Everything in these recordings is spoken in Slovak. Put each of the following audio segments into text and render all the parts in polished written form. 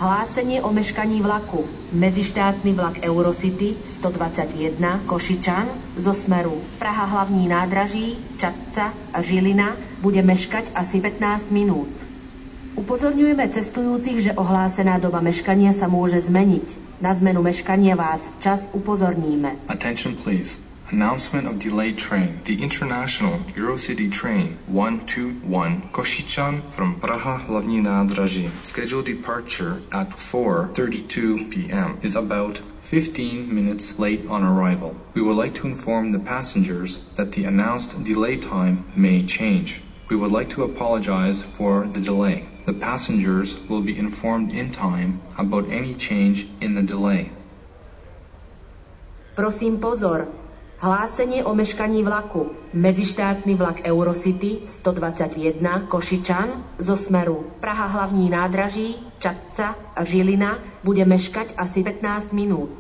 Hlásenie o meškaní vlaku. Medzištátny vlak Eurocity 121 Košičan zo smeru Praha hlavní nádraží, Čadca a Žilina bude meškať asi 15 minút. Upozorňujeme cestujúcich, že ohlásená doba meškania sa môže zmeniť. Na zmenu meškania vás včas upozorníme. Attention please. Announcement of delayed train. The international Eurocity train 121 Košičan from Praha hlavní nádraží. Scheduled departure at 4:32 p.m. is about 15 minutes late on arrival. We would like to inform the passengers that the announced delay time may change. We would like to apologize for the delay. The passengers will be informed in time about any change in the delay. Prosím pozor. Hlásenie o meškaní vlaku. Medzištátny vlak Eurocity 121 Košičan zo smeru Praha hlavní nádraží, Čadca a Žilina bude meškať asi 15 minút.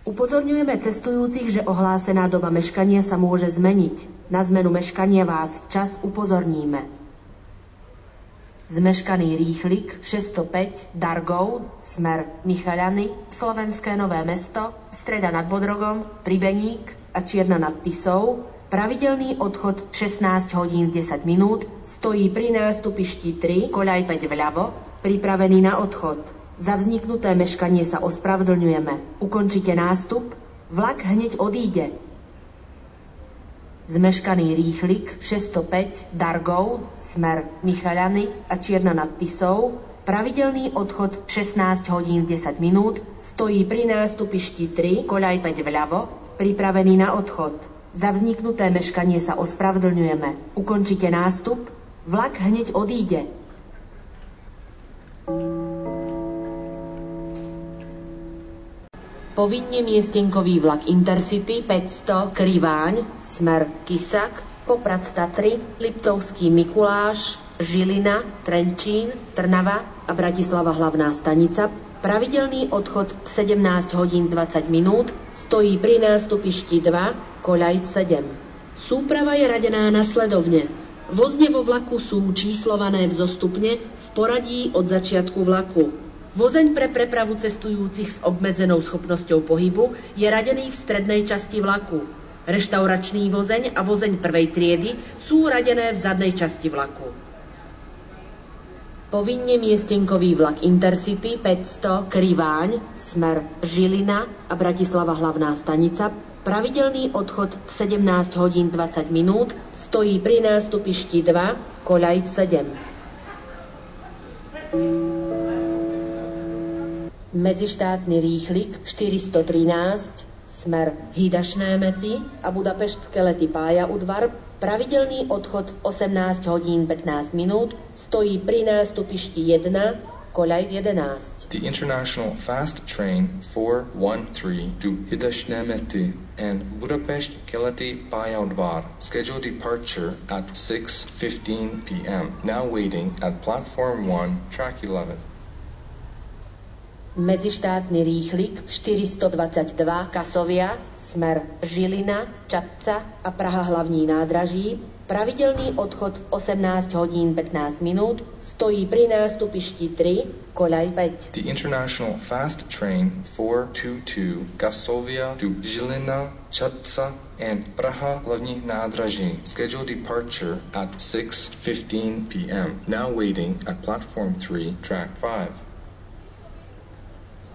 Upozorňujeme cestujúcich, že ohlásená doba meškania sa môže zmeniť. Na zmenu meškania vás včas upozorníme. Zmeškaný rýchlik 605 Dargov, smer Michaľany, Slovenské Nové Mesto, Streda nad Bodrogom, Tribeník a Čierna nad Tisou, pravidelný odchod 16 hodín 10 minút, stojí pri nástupišti 3, koľaj 5 vľavo, pripravený na odchod. Za vzniknuté meškanie sa ospravedlňujeme. Ukončite nástup, vlak hneď odíde. Zmeškaný rýchlik 605 Dargov, smer Michaľany a Čierna nad Tisou, pravidelný odchod 16 hodín 10 minút, stojí pri nástupišti 3, koľaj 5 vľavo, pripravený na odchod. Za vzniknuté meškanie sa ospravedlňujeme. Ukončite nástup, vlak hneď odíde. Povinne miestenkový vlak Intercity 500 Kriváň, smer Kisak, Poprad Tatry, Liptovský Mikuláš, Žilina, Trenčín, Trnava a Bratislava hlavná stanica. Pravidelný odchod 17 hodín 20 minút, stojí pri nástupišti 2, koľaj 7. Súprava je radená nasledovne. Vozne vo vlaku sú číslované vzostupne v poradí od začiatku vlaku. Vozeň pre prepravu cestujúcich s obmedzenou schopnosťou pohybu je radený v strednej časti vlaku. Reštauračný vozeň a vozeň prvej triedy sú radené v zadnej časti vlaku. Povinne miestenkový vlak Intercity 500 Kriváň, smer Žilina a Bratislava hlavná stanica, pravidelný odchod 17 hodín 20 minút, stojí pri nástupišti 2, koľaj 7. Medzištátny rýchlik 413, smer Hidašné Mety a Budapešť Keleti Pája Udvar, pravidelný odchod 18 hodín 15 minút, stojí pri nástupišti 1, koľaj 11. The international fast train 413 to Hidašné Mety and Budapest Keleti Pályaudvar, scheduled departure at 6:15 p.m. Now waiting at platform 1, track 11. Medzištátny rýchlik 422 Kasovia, smer Žilina, Čadca a Praha hlavní nádraží, pravidelný odchod 18 hodín 15 minút, stojí pri nástupišti 3, koľaj 5. The international fast train 422 Kasovia to Žilina, Čadca and Praha hlavní nádraží, scheduled departure at 6:15 p.m. Now waiting at platform 3, track 5.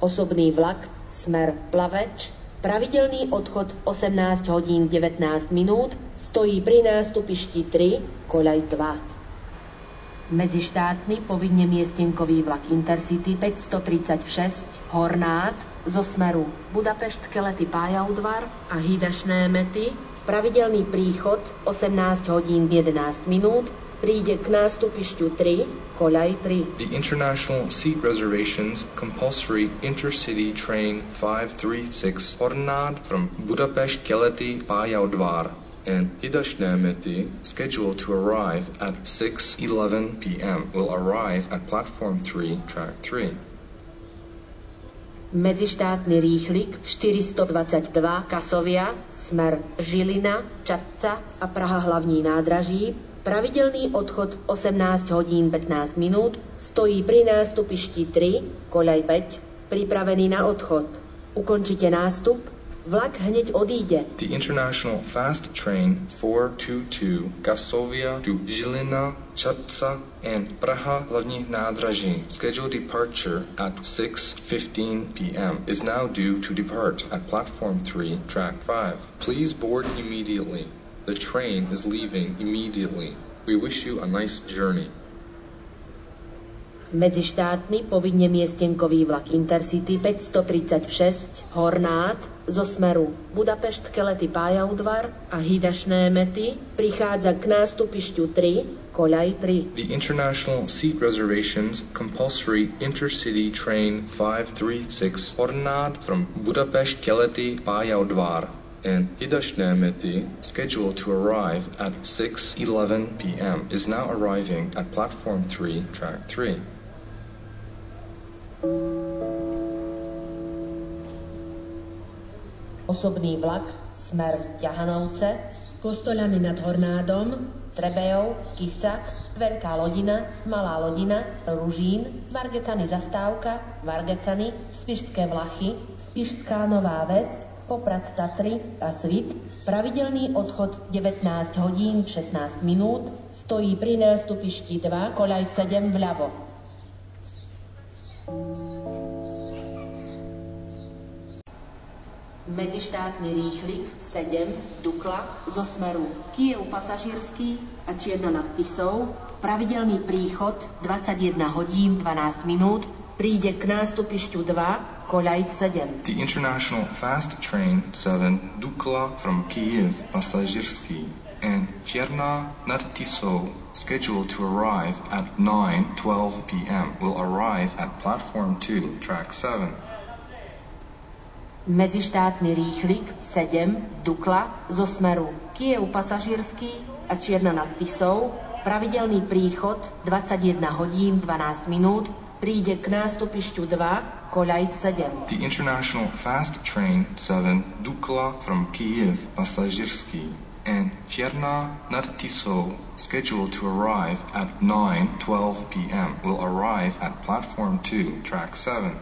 Osobný vlak, smer Plaveč, pravidelný odchod 18 hodín 19 minút, stojí pri nástupišti 3, koľaj 2. Medzištátny povinne miestenkový vlak Intercity 536 Hornát zo smeru Budapešť Keleti Pályaudvar a Hidašné Mety, pravidelný príchod 18 hodín 11 minút, príde k nástupišťu 3, koľaj 3. The international seat reservations compulsory intercity train 536 Hornád from Budapest Keleti Pályaudvar and Hidašné Mety, scheduled to arrive at 6:11 p.m. will arrive at platform 3, track 3. Medzištátny rýchlik 422 Kasovia, smer Žilina, Čadca a Praha hlavní nádraží, Pravidelný odchod 18 hodín 15 minút, stojí pri nástupišti 3, koľaj 5, pripravený na odchod. Ukončite nástup, vlak hneď odíde. The International Fast Train 422 Gasovia to Žilina, Čadca and Praha hlavní nádraží, scheduled departure at 6:15 p.m. is now due to depart at platform 3, track 5. Please board immediately. The train is leaving immediately. We wish you a nice journey. Medzištátny povinne miestenkový vlak Intercity 536 Hornád zo smeru Budapešť Keleti Pályaudvar a Hidašné Mety prichádza k nástupišťu 3, koľaj 3. The International Seat Reservations Compulsory Intercity Train 536 Hornád from Budapest Keleti Pályaudvar and Hidašné Mety, scheduled to arrive at 6:11 p.m., is now arriving at platform 3, track 3. Osobný vlak smer Ťahanovce, Kostoľany nad Hornádom, Trebejov, Kisak, Veľká Lodina, Malá Lodina, Ružín, Vargecany Zastávka, Vargecany, Spišské Vlachy, Spišská Nová Ves, Poprad Tatry a Svit, pravidelný odchod 19 hodín 16 minút, stojí pri nástupišti 2, koľaj 7 vľavo. Medzištátny rýchlik 7 Dukla zo smeru Kyjev pasažírsky a Čierna nad Tisou, pravidelný príchod 21 hodín 12 minút, príde k nástupišťu 2, koľaj 7. The International Fast Train 7 Dukla from Kyiv Pasažírsky and Čierna nad Tisou, scheduled to arrive at 9:12 p.m., will arrive at platform 2, track 7. Medzištátny rýchlik 7 Dukla zo smeru Kyjev pasažírsky a Čierna nad Tisou, pravidelný príchod 21 hodín 12 minút, príde k nástupišťu 2, koľaj 7. The International Fast Train 7 Dukla from Kyiv Pasažírsky and Čierna nad Tisou, scheduled to arrive at 9:12 p.m., will arrive at platform 2, track 7.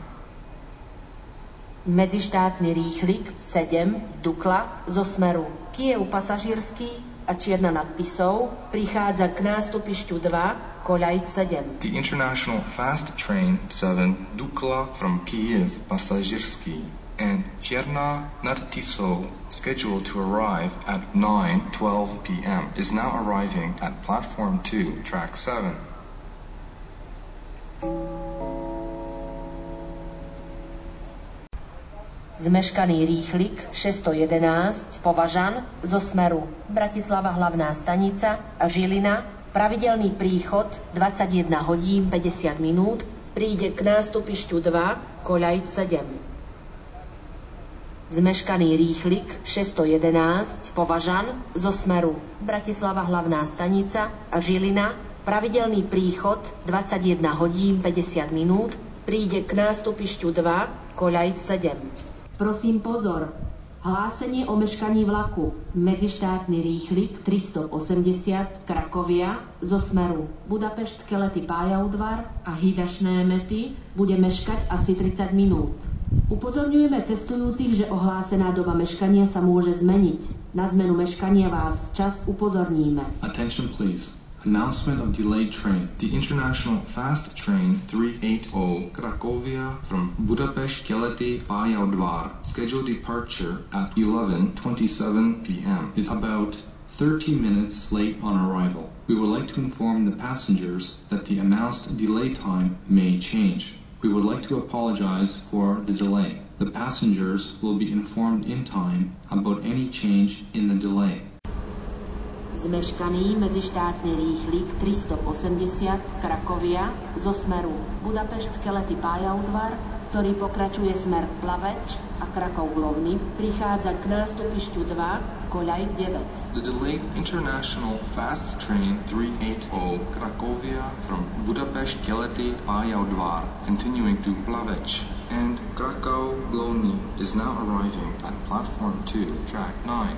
Medzištátny rýchlik 7 Dukla zo smeru Kyjev pasažírsky a Čierna nad Tisou prichádza k nástupišťu 2, koľaj 7. The International Fast Train 7 Dukla from Kyiv Pasažírsky and Čierna nad Tisou, scheduled to arrive at 9:12 p.m., is now arriving at platform 2, track 7. Zmeškaný rýchlik 611 Považan zo smeru Bratislava hlavná stanica a Žilina, pravidelný príchod 21 hodín 50 minút, príde k nástupišťu 2, koľaj 7. Zmeškaný rýchlik 611 Považan zo smeru Bratislava hlavná stanica a Žilina, pravidelný príchod 21 hodín 50 minút, príde k nástupišťu 2, koľaj 7. Prosím pozor, hlásenie o meškaní vlaku. Medzištátny rýchlik 380 Krakovia zo smeru Budapešť Keleti Pályaudvar a Hidašné Mety bude meškať asi 30 minút. Upozorňujeme cestujúcich, že ohlásená doba meškania sa môže zmeniť. Na zmenu meškania vás včas upozorníme. Attention please. Announcement of delayed train. The International Fast Train 380 Krakovia from Budapest Keleti Pályaudvar, scheduled departure at 11:27 p.m. is about 30 minutes late on arrival. We would like to inform the passengers that the announced delay time may change. We would like to apologize for the delay. The passengers will be informed in time about any change in the delay. Zmeškaný medzištátny rýchlik 380 Krakovia zo smeru Budapešť Keleti Pályaudvar, ktorý pokračuje smer Plaveč a Krakov Glovny, prichádza k nástupišťu 2, koľaj 9. The delayed International Fast Train 380 Krakovia from Budapest Keleti Pályaudvar, continuing to Plaveč and Krakov Glovny, is now arriving at platform 2, track 9.